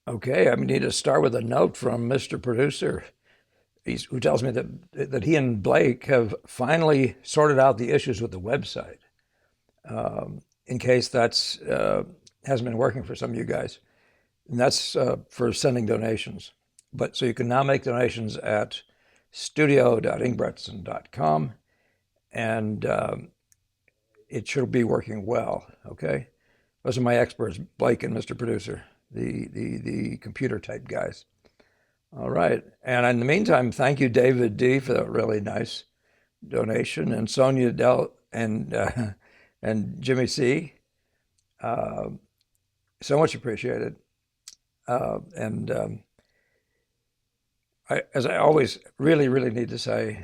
Okay, I need to start with a note from Mr. Producer, who tells me that he and Blake have finally sorted out the issues with the website. In case that's hasn't been working for some of you guys, and that's for sending donations. But so you can now make donations at studio.ingbretson.com, and it should be working well. Okay, those are my experts, Blake and Mr. Producer, the computer type guys. All right. And in the meantime, thank you, David D, for that really nice donation, and Sonia Del and Jimmy C. Uh, so much appreciated. And as I always really, really need to say,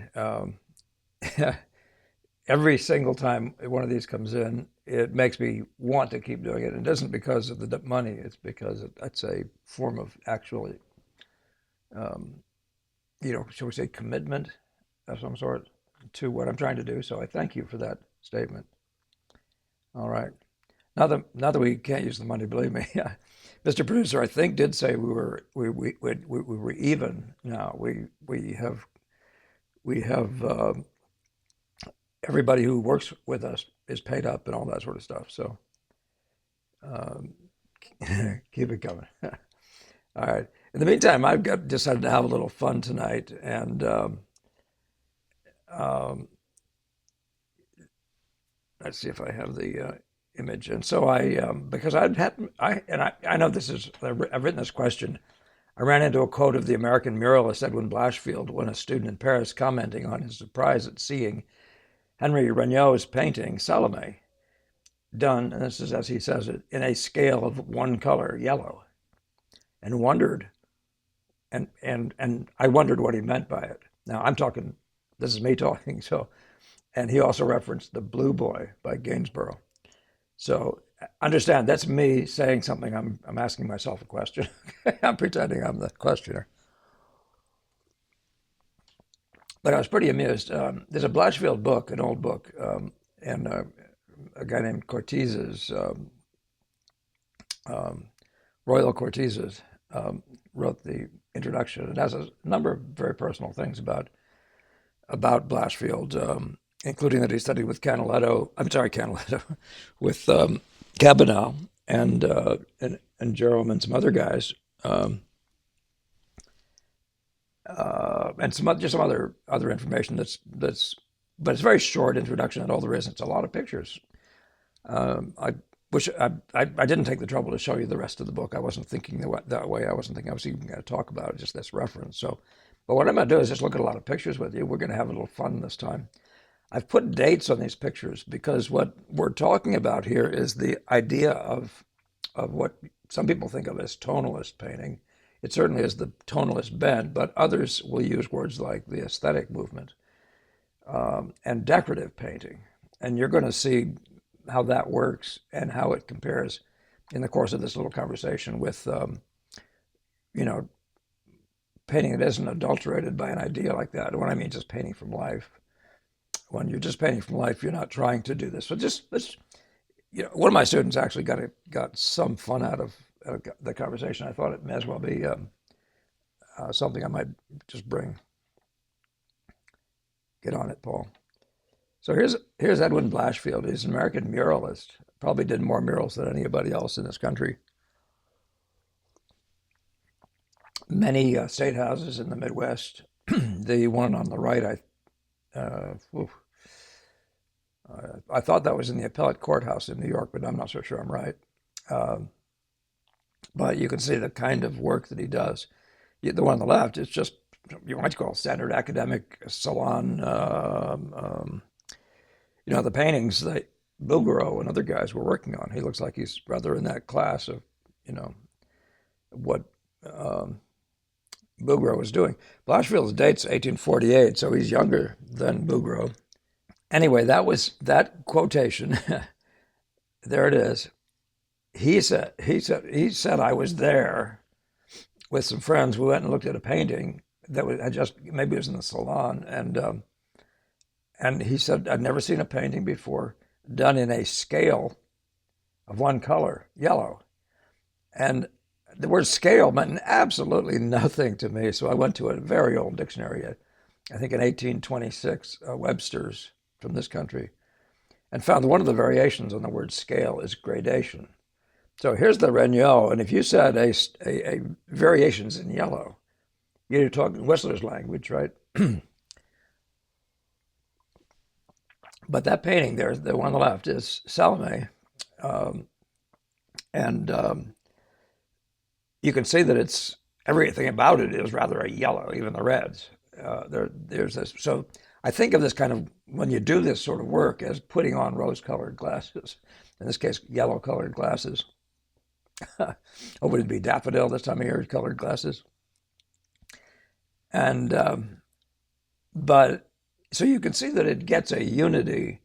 every single time one of these comes in, it makes me want to keep doing it. It isn't because of the money; it's because it's a form of actually, um, shall we say, commitment of some sort to what I'm trying to do. So I thank you for that statement. All right. Now that we can't use the money, believe me, Mr. Producer, I think did say we were even. Now we have everybody who works with us is paid up and all that sort of stuff. So um, keep it coming. All right. In the meantime, I've got decided to have a little fun tonight, and um, let's see if I have the image. And so because I know this is, I've written this question. I ran into a quote of the American muralist Edwin Blashfield when a student in Paris commenting on his surprise at seeing Henri Regnault's painting Salome done, and this is as he says it, in a scale of one color, yellow, and wondered, and I wondered what he meant by it. Now I'm talking, this is me talking. So, and he also referenced The Blue Boy by Gainsborough. So understand that's me saying something. I'm asking myself a question. I'm pretending I'm the questioner. But I was pretty amused. There's a Blashfield book, an old book, and a guy named Cortese's, um, Royal Corteses, wrote the introduction. It has a number of very personal things about Blashfield, including that he studied with Canaletto. I'm sorry, Canaletto, with Cabanel and Jerome and some other guys, um, and some other information but it's a very short introduction. And all there is, it's a lot of pictures. I wish I didn't take the trouble to show you the rest of the book. I wasn't thinking that way. I wasn't thinking I was even going to talk about it, just this reference. So, but what I'm going to do is just look at a lot of pictures with you. We're going to have a little fun this time. I've put dates on these pictures because what we're talking about here is the idea of what some people think of as tonalist painting. It certainly is the tonalist bent, but others will use words like the aesthetic movement, and decorative painting. And you're going to see how that works and how it compares in the course of this little conversation with, you know, painting that isn't adulterated by an idea like that. When I mean just painting from life. When you're just painting from life, you're not trying to do this. So just let's, one of my students actually got some fun out of the conversation. I thought it may as well be something I might just bring. Get on it, Paul. So here's Edwin Blashfield. He's an American muralist. Probably did more murals than anybody else in this country. Many state houses in the Midwest. The one on the right, I thought that was in the appellate courthouse in New York, but I'm not so sure I'm right. Um, but you can see the kind of work that he does. The one on the left is just you might call standard academic salon. The paintings that Bouguereau and other guys were working on. He looks like he's rather in that class of, you know, what Bouguereau was doing. Blashfield's date's 1848, so he's younger than Bouguereau. Anyway, that quotation. There it is. He said I was there with some friends. We went and looked at a painting that had just maybe it was in the salon, and he said I'd never seen a painting before done in a scale of one color, yellow. And the word scale meant absolutely nothing to me. So I went to a very old dictionary, I think in 1826, Webster's from this country, and found that one of the variations on the word scale is gradation. So here's the Regnault, and if you said a variations in yellow, you're talking Whistler's language, right? But that painting there, the one on the left, is Salome, um, and you can see that it's everything about it is rather a yellow, even the reds. There's this. So I think of this kind of when you do this sort of work as putting on rose-colored glasses. In this case, yellow-colored glasses. Or would it be daffodil this time of year? Colored glasses, and but so you can see that it gets a unity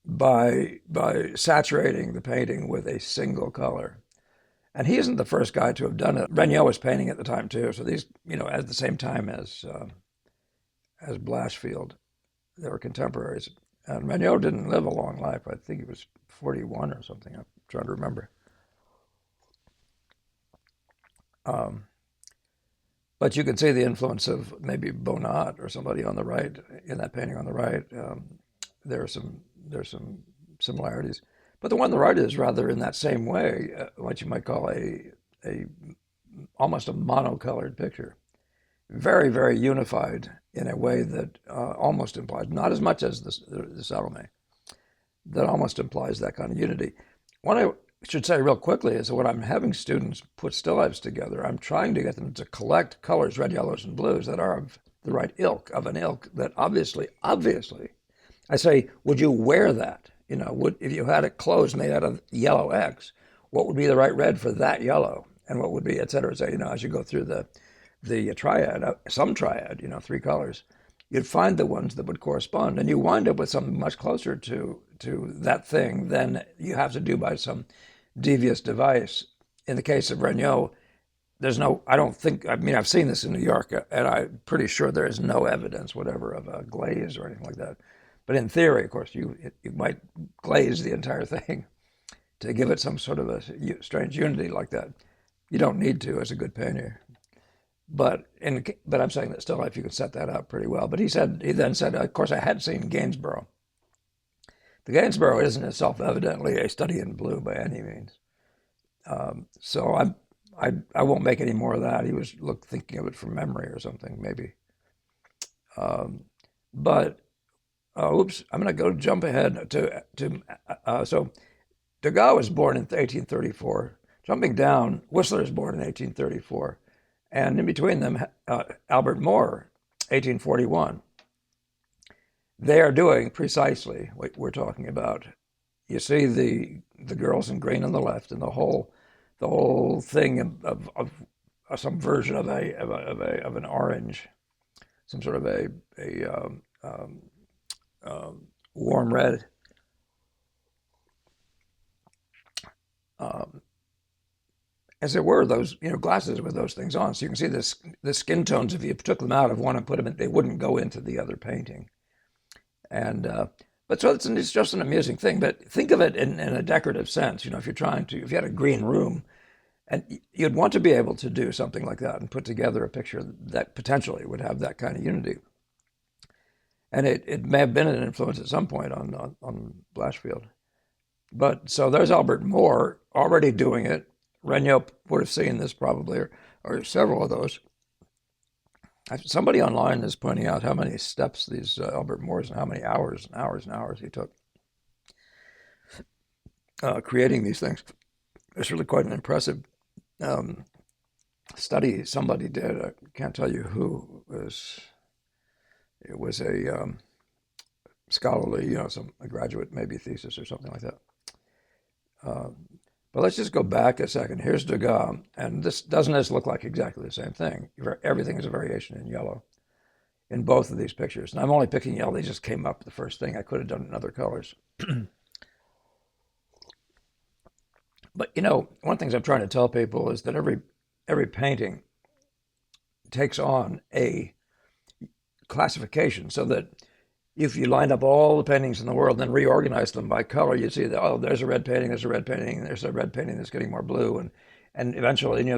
by saturating the painting with a single color. And he isn't the first guy to have done it. Regnault was painting at the time too, so these, at the same time as Blashfield, they were contemporaries. And Regnault didn't live a long life. I think he was 41 or something. I'm trying to remember. Um, but you can see the influence of maybe Bonnat or somebody on the right in that painting on the right. There's some similarities, but the one on the right is rather in that same way, what you might call a almost a monocolored picture, very very unified in a way that almost implies not as much as the Salome, that almost implies that kind of unity. What I should say real quickly is that when I'm having students put still lifes together, I'm trying to get them to collect colors, red, yellows, and blues that are of the right ilk, of an ilk that obviously, I say, would you wear that? If you had a clothes made out of yellow X, what would be the right red for that yellow? And what would be, et cetera, as you go through the triad, some triad, three colors, you'd find the ones that would correspond. And you wind up with something much closer to that thing than you have to do by some devious device. In the case of Regnault, I don't think, I've seen this in New York, and I'm pretty sure there is no evidence whatever of a glaze or anything like that. But in theory, of course, you might glaze the entire thing to give it some sort of a strange unity like that. You don't need to as a good painter. But I'm saying that still life you can set that up pretty well. But he then said, of course, I had seen Gainsborough. The Gainsborough isn't itself evidently a study in blue by any means. So I won't make any more of that. He was thinking of it from memory or something maybe. But oops, I'm going to jump ahead so Degas was born in 1834. Jumping down, Whistler is born in 1834. And in between them, Albert Moore, 1841. They are doing precisely what we're talking about. You see the girls in green on the left, and the whole thing of some version of an orange, some sort of a warm red. As it were, those glasses with those things on, so you can see the skin tones. If you took them out of one and put them in, they wouldn't go into the other painting. And but so it's just an amusing thing. But think of it in a decorative sense. If you had a green room, and you'd want to be able to do something like that and put together a picture that potentially would have that kind of unity. And it may have been an influence at some point on Blashfield. But so there's Albert Moore already doing it. Regnault would have seen this probably, or several of those. Somebody online is pointing out how many steps these Albert Moores and how many hours and hours and hours he took creating these things. It's really quite an impressive study somebody did. I can't tell you who. It was a scholarly, a graduate maybe thesis or something like that. But let's just go back a second. Here's Degas, and doesn't this look like exactly the same thing? Everything is a variation in yellow in both of these pictures. And I'm only picking yellow. They just came up the first thing. I could have done in other colors. But one of the things I'm trying to tell people is that every painting takes on a classification, so that if you line up all the paintings in the world and then reorganize them by color, you see that, there's a red painting, there's a red painting, there's a red painting that's getting more blue, and eventually,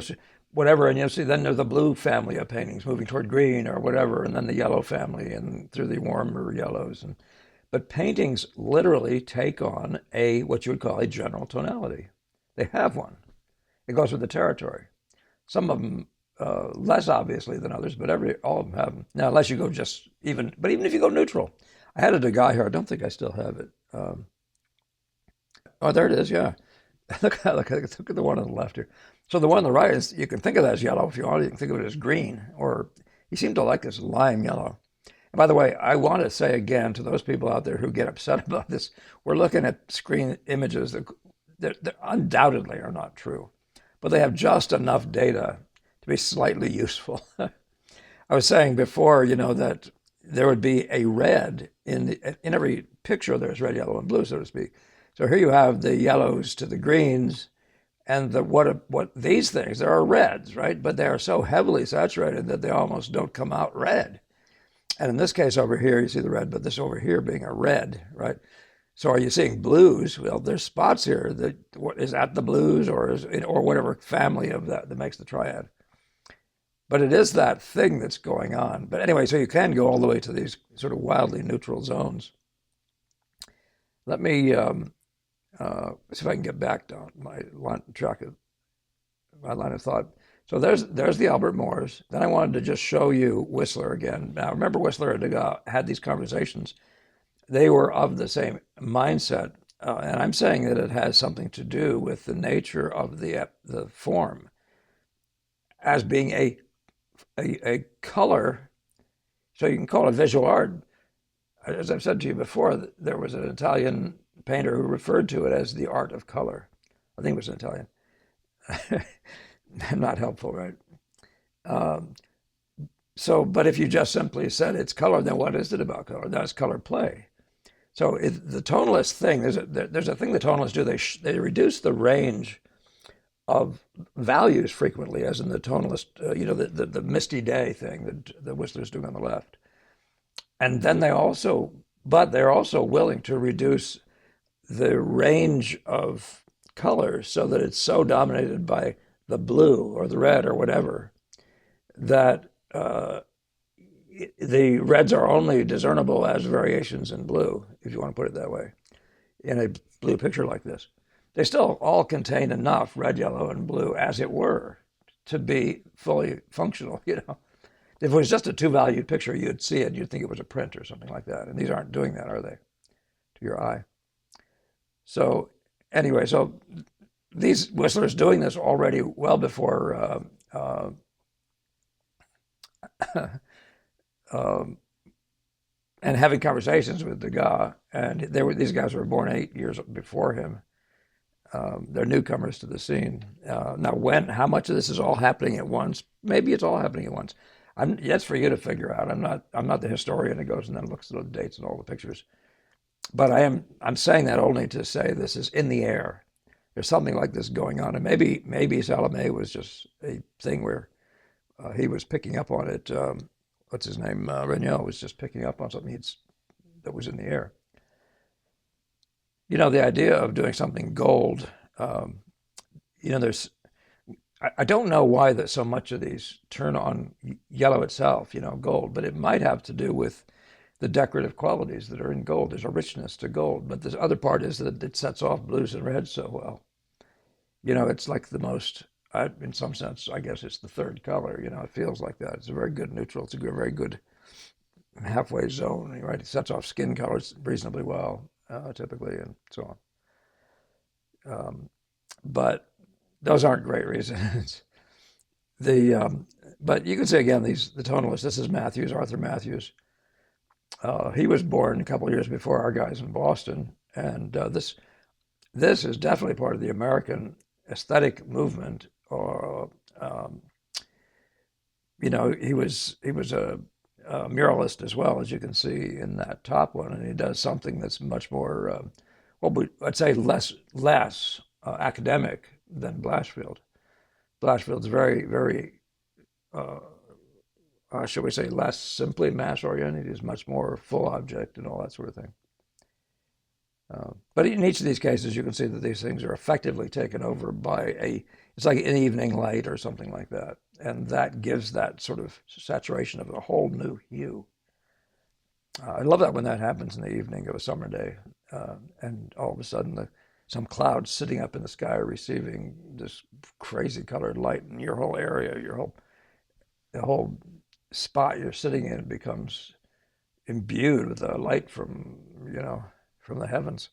whatever, and see, then there's the blue family of paintings moving toward green or whatever, and then the yellow family and through the warmer yellows. But paintings literally take on what you would call a general tonality. They have one. It goes with the territory. Some of them less obviously than others, but all of them have them. Now, unless you go but even if you go neutral, I had a guy here. I don't think I still have it. Oh, there it is. Yeah, look at the one on the left here. So the one on the right is, you can think of that as yellow if you want. You can think of it as green, or he seemed to like this lime yellow. And by the way, I want to say again to those people out there who get upset about this, we're looking at screen images that undoubtedly are not true, but they have just enough data to be slightly useful. I was saying before, that there would be a red in every picture. There's red, yellow, and blue, so to speak. So here you have the yellows to the greens, and what these things, there are reds, right? But they are so heavily saturated that they almost don't come out red. And in this case over here, you see the red, but this over here being a red, right? So are you seeing blues? Well, there's spots here is that the blues, or whatever family of that makes the triad. But it is that thing that's going on. But anyway, so you can go all the way to these sort of wildly neutral zones. Let me see if I can get back down my line of thought. So there's the Albert Moores. Then I wanted to just show you Whistler again. Now remember, Whistler and Degas had these conversations. They were of the same mindset, and I'm saying that it has something to do with the nature of the form as being a color. So you can call it visual art. As I've said to you before, there was an Italian painter who referred to it as the art of color. I think it was an Italian. Not helpful, right? But if you just simply said it's color, then what is it about color? That's color play. So the tonalist thing, there's a thing the tonalists do. They reduce the range of values frequently, as in the tonalist, the misty day thing that the Whistler's doing on the left. And then they're also willing to reduce the range of colors so that it's so dominated by the blue or the red or whatever that the reds are only discernible as variations in blue, if you want to put it that way, in a blue picture like this. They still all contain enough red, yellow, and blue, as it were, to be fully functional. If it was just a two-valued picture, you'd see it and you'd think it was a print or something like that. And these aren't doing that, are they, to your eye? So anyway, these Whistlers doing this already well before and having conversations with Degas, and these guys were born 8 years before him. They're newcomers to the scene. Now, how much of this is all happening at once? Maybe it's all happening at once. That's for you to figure out. I'm not the historian who goes and then looks at the dates and all the pictures. But I'm saying that only to say this is in the air. There's something like this going on, and maybe Salome was just a thing where he was picking up on it. What's his name? Regnault was just picking up on something that was in the air. The idea of doing something gold. I don't know why that so much of these turn on yellow itself, gold, but it might have to do with the decorative qualities that are in gold. There's a richness to gold, but the other part is that it sets off blues and reds so well. It's like the most, in some sense, I guess it's the third color. It feels like that. It's a very good neutral. It's a very good halfway zone, right? It sets off skin colors reasonably well, typically, and so on. But those aren't great reasons. But you can say again, the tonalists. This is Matthews, Arthur Matthews. He was born a couple of years before our guys in Boston, and this is definitely part of the American aesthetic movement. Or he was a muralist as well, as you can see in that top one, and he does something that's much more, I'd say less academic than Blashfield. Blashfield's very, very shall we say, less simply mass-oriented. He's much more full object and all that sort of thing. But in each of these cases, you can see that these things are effectively taken over by it's like an evening light or something like that. And that gives that sort of saturation of a whole new hue. I love that when that happens in the evening of a summer day. And all of a sudden, some clouds sitting up in the sky are receiving this crazy colored light, and your whole area, the whole spot you're sitting in becomes imbued with the light from the heavens,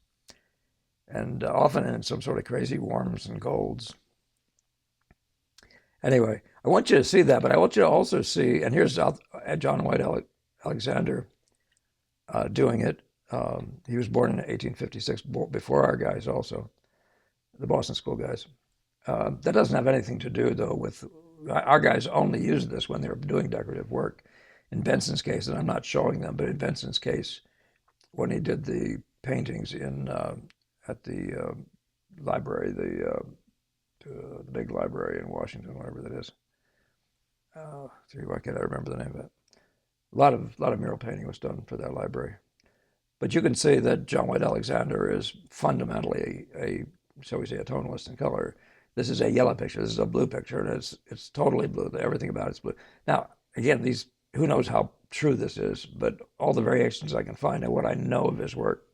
and often in some sort of crazy warms and golds. Anyway, I want you to see that, but I want you to also see, and here's John White Alexander doing it. He was born in 1856, before our guys also, the Boston School guys. That doesn't have anything to do, though, with our guys only used this when they were doing decorative work. In Benson's case, and I'm not showing them, but in Benson's case, when he did the paintings at the library, the big library in Washington, whatever that is. Why can't I remember the name of it? A lot of mural painting was done for that library. But you can see that John White Alexander is fundamentally shall we say, a tonalist in color. This is a yellow picture. This is a blue picture, and it's totally blue. Everything about it's blue. Now, again, who knows how true this is, but all the variations I can find and what I know of his work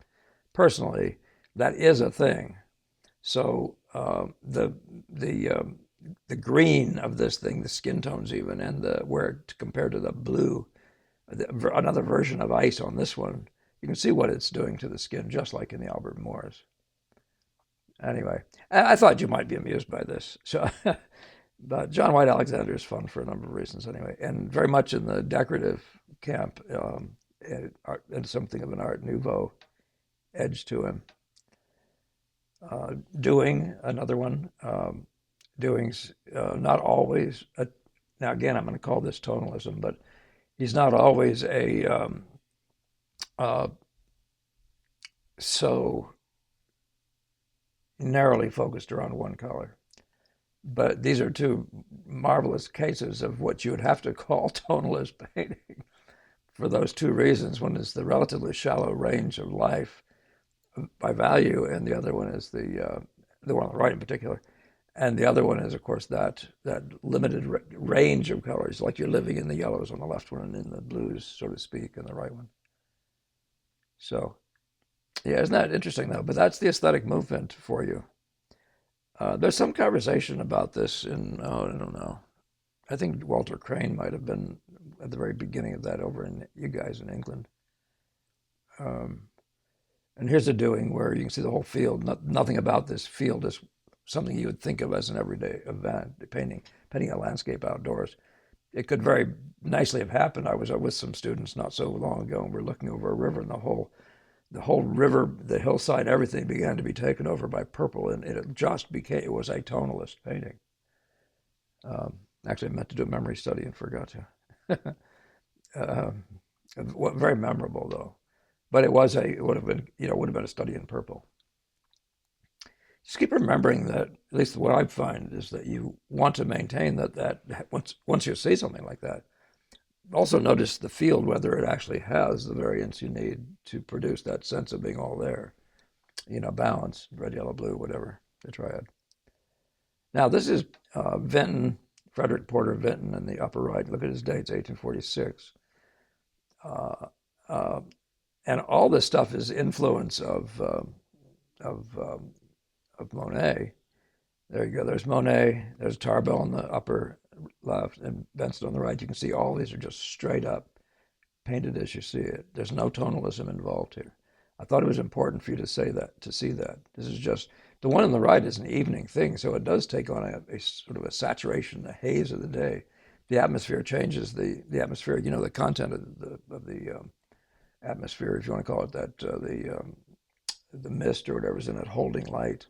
personally, that is a thing. So the green of this thing, the skin tones even, and compared to the blue, another version of ice on this one, you can see what it's doing to the skin, just like in the Albert Moors. Anyway, I thought you might be amused by this. So, but John White Alexander is fun for a number of reasons anyway, and very much in the decorative camp, and something of an Art Nouveau edge to him. Doing, another one. Doing's not always, now again, I'm going to call this tonalism, but he's not always so narrowly focused around one color. But these are two marvelous cases of what you would have to call tonalist painting for those two reasons. One is the relatively shallow range of life by value, and the other one is the one on the right in particular. And the other one is, of course, that limited range of colors, like you're living in the yellows on the left one and in the blues, so to speak, in the right one. So, yeah, isn't that interesting, though? But that's the aesthetic movement for you. There's some conversation about this in, I don't know, I think Walter Crane might have been at the very beginning of that over in you guys in England. And here's a doing where you can see the whole field. Nothing about this field is something you would think of as an everyday event, painting a landscape outdoors. It could very nicely have happened. I was with some students not so long ago, and we're looking over a river, and the whole river, the hillside, everything began to be taken over by purple, and it was a tonalist painting. Actually, I meant to do a memory study and forgot to. Very memorable though, but it would have been a study in purple. Just keep remembering that, at least what I find is that you want to maintain that once you see something like that, also notice the field, whether it actually has the variance you need to produce that sense of being all there. Balance, red, yellow, blue, whatever, the triad. Now, this is Vinton, Frederick Porter Vinton in the upper right. Look at his dates, 1846. And all this stuff is influence of Monet. There you go. There's Monet. There's Tarbell on the upper left and Benson on the right. You can see all these are just straight up painted as you see it. There's no tonalism involved here. I thought it was important for you to see that. This is just, the one on the right is an evening thing, so it does take on a sort of a saturation, a haze of the day. The atmosphere changes the atmosphere, the content of the atmosphere, if you want to call it that, the mist or whatever's in it holding light.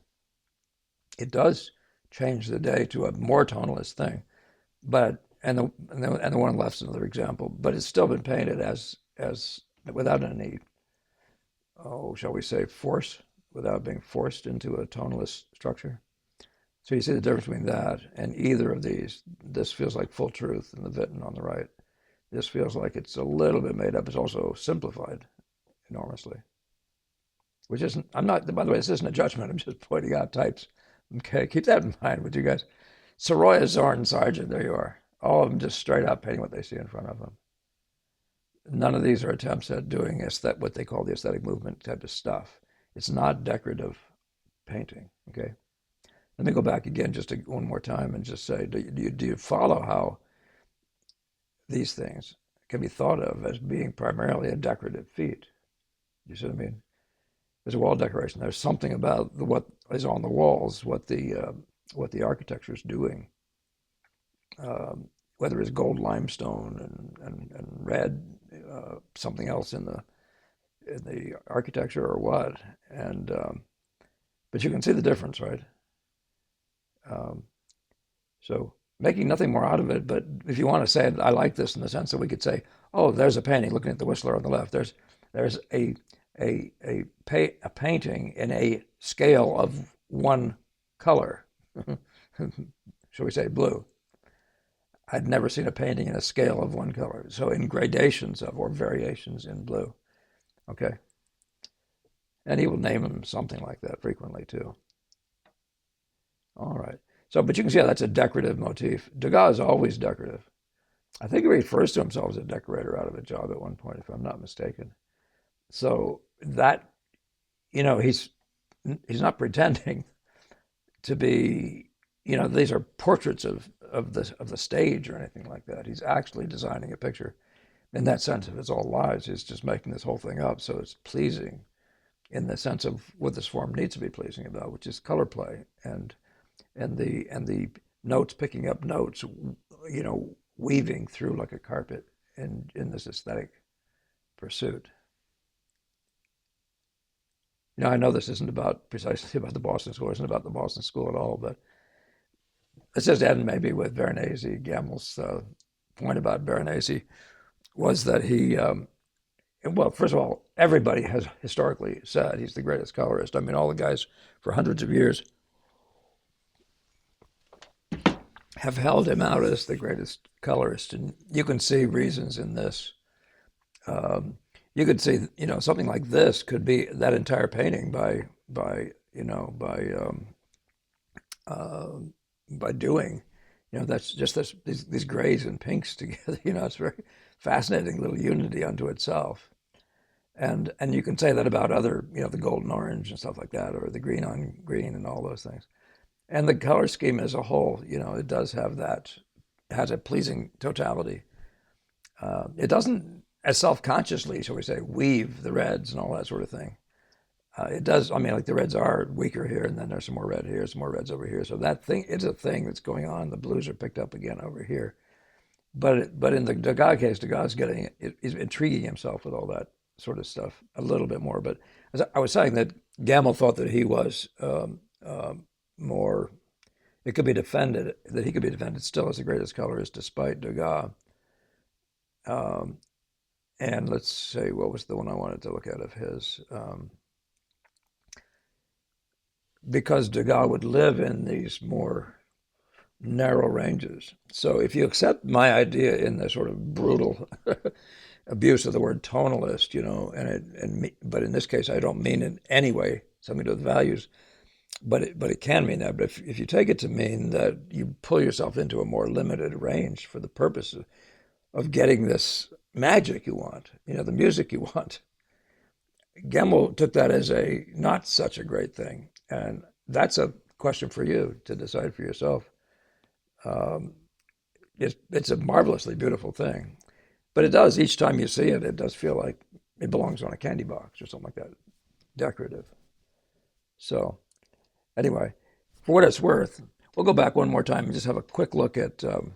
It does change the day to a more tonalist thing, and the one on the left is another example. But it's still been painted as without any, shall we say, force, without being forced into a tonalist structure. So you see the difference between that and either of these. This feels like full truth in the Vinton on the right. This feels like it's a little bit made up. It's also simplified enormously. which isn't, I'm not, by the way, this isn't a judgment. I'm just pointing out types. Okay, keep that in mind with you guys. Soroya, Zorn, Sargent, there you are. All of them just straight up painting what they see in front of them. None of these are attempts at doing what they call the aesthetic movement type of stuff. It's not decorative painting, okay? Let me go back again one more time and just say, do you follow how these things can be thought of as being primarily a decorative feat? You see what I mean? There's a wall decoration. There's something about what is on the walls, what the architecture is doing, whether it's gold limestone and red, something else in the architecture or what. And but you can see the difference, right? Um, so making nothing more out of it. But if you want to say, I like this in the sense that we could say, oh, there's a painting. Looking at the Whistler on the left, there's a painting in a scale of one color. Shall we say blue? I'd never seen a painting in a scale of one color. So in gradations of or variations in blue. Okay. And he will name them something like that frequently too. All right. So, but you can see how that's a decorative motif. Degas is always decorative. I think he refers to himself as a decorator out of a job at one point, if I'm not mistaken. So that, he's not pretending to be, these are portraits of the stage or anything like that. He's actually designing a picture. In that sense, if it's all lies, he's just making this whole thing up so it's pleasing in the sense of what this form needs to be pleasing about, which is color play and the notes picking up notes, weaving through like a carpet in this aesthetic pursuit. I know this isn't precisely about the Boston School. It isn't about the Boston School at all, but let's just end maybe with Veronese. Gamel's point about Veronese was that well, first of all, everybody has historically said he's the greatest colorist. I mean, all the guys for hundreds of years have held him out as the greatest colorist, and you can see reasons in this. You could see, something like this could be that entire painting by doing, that's just these grays and pinks together. It's very fascinating little unity unto itself. And you can say that about other, the golden orange and stuff like that, or the green on green and all those things. And the color scheme as a whole, it does have has a pleasing totality. It doesn't, as self-consciously, shall we say, weave the reds and all that sort of thing. It does, I mean, like the reds are weaker here, and then there's some more red here, some more reds over here. So that thing is a thing that's going on. The blues are picked up again over here. But in the Degas case, Degas he's intriguing himself with all that sort of stuff a little bit more. But as I was saying, that Gamel thought that he was more, it could be defended, that he could be defended still as the greatest colorist despite Degas. And let's say, what was the one I wanted to look at of his? Because Degas would live in these more narrow ranges. So if you accept my idea in the sort of brutal abuse of the word tonalist, but in this case, I don't mean in any way something to do with values, but it can mean that. But if you take it to mean that you pull yourself into a more limited range for the purpose of getting this magic you want, the music you want, Gemmel took that as a not such a great thing. And that's a question for you to decide for yourself. Um, it's a marvelously beautiful thing, but it does, each time you see it, it does feel like it belongs on a candy box or something like that, decorative. So anyway, for what it's worth, we'll go back one more time and just have a quick look at the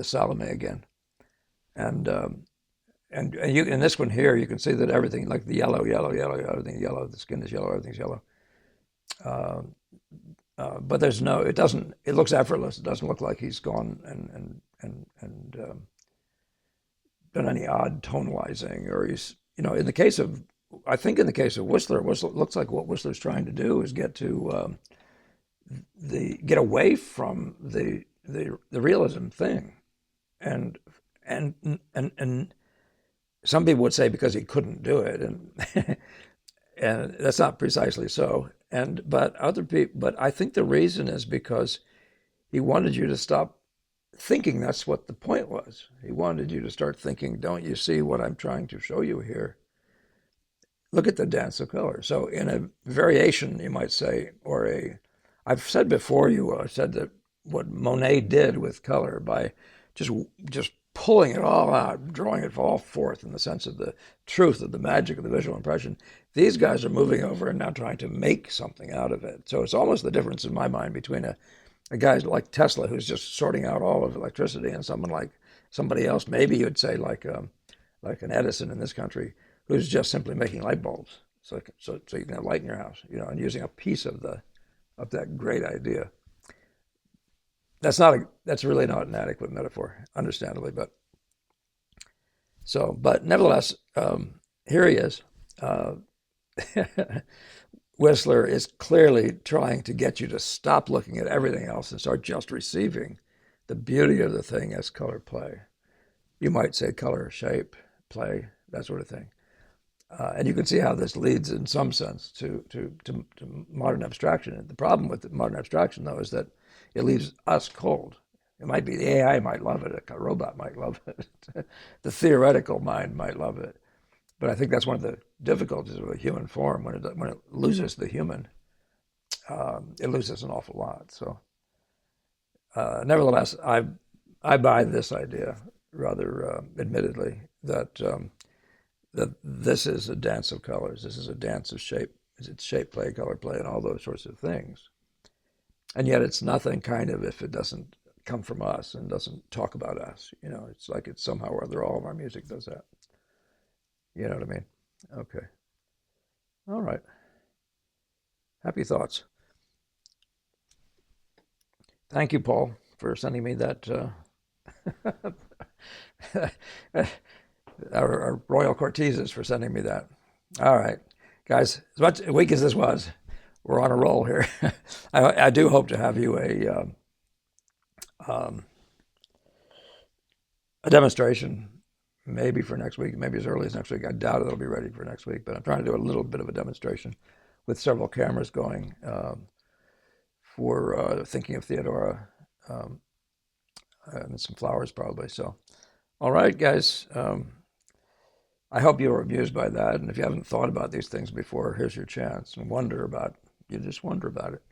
Salome again. And you in this one here, you can see that everything, like the yellow, everything yellow, the skin is yellow, everything's yellow. Uh, but it looks effortless. It doesn't look like he's gone and done any odd tonalizing, or he's, in the case of, I think in the case of Whistler, looks like what Whistler's trying to do is get away from the realism thing, and some people would say because he couldn't do it, and and that's not precisely so. And but other people, but I think the reason is because he wanted you to stop thinking that's what the point was. He wanted you to start thinking, don't you see what I'm trying to show you here? Look at the dance of color. So in a variation, you might say, or a, I've said before you, said that what Monet did with color by just just pulling it all out, drawing it all forth in the sense of the truth of the magic of the visual impression. These guys are moving over and now trying to make something out of it. So it's almost the difference in my mind between a guy like Tesla who's just sorting out all of electricity and someone like somebody else, maybe you'd say like an Edison in this country, who's just simply making light bulbs, so you can have light in your house, and using a piece of that great idea. That's really not an adequate metaphor, understandably, but nevertheless, here he is. Whistler is clearly trying to get you to stop looking at everything else and start just receiving the beauty of the thing as color play. You might say color, shape, play, that sort of thing. And you can see how this leads, in some sense, to modern abstraction. The problem with modern abstraction, though, is that it leaves us cold. It might be the AI might love it, a robot might love it, the theoretical mind might love it. But I think that's one of the difficulties of a human form. When it loses the human, it loses an awful lot. So, nevertheless, I buy this idea rather admittedly that this is a dance of colors. This is a dance of shape. It's shape play, color play, and all those sorts of things. And yet it's nothing kind of if it doesn't come from us and doesn't talk about us. It's like it's somehow or other all of our music does that. You know what I mean? Okay. All right. Happy thoughts. Thank you, Paul, for sending me that. Our royal courtesans for sending me that. All right, guys, as much a week as this was, we're on a roll here. I do hope to have you a demonstration, maybe for next week, maybe as early as next week. I doubt it'll be ready for next week, but I'm trying to do a little bit of a demonstration with several cameras going for thinking of Theodora and some flowers probably. So, all right, guys. I hope you were amused by that. And if you haven't thought about these things before, here's your chance. And you just wonder about it.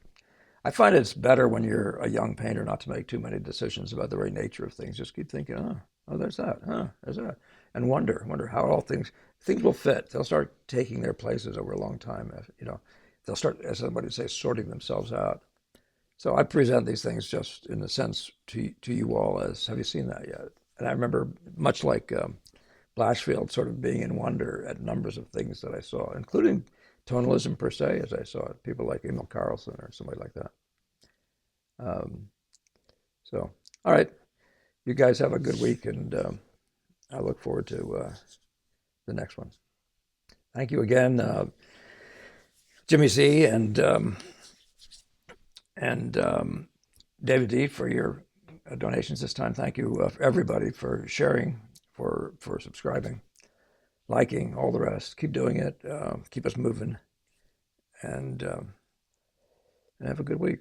I find it's better when you're a young painter not to make too many decisions about the very nature of things. Just keep thinking, there's that, there's that. And wonder how all things will fit. They'll start taking their places over a long time. They'll start, as somebody would say, sorting themselves out. So I present these things just in a sense to you all as, have you seen that yet? And I remember much like Blashfield sort of being in wonder at numbers of things that I saw, including tonalism per se, as I saw it, people like Emil Carlson or somebody like that. So, all right, you guys have a good week, and I look forward to the next one. Thank you again, Jimmy C. and David D. for your donations this time. Thank you, everybody, for sharing, for subscribing, liking, all the rest. Keep doing it. Keep us moving, and have a good week.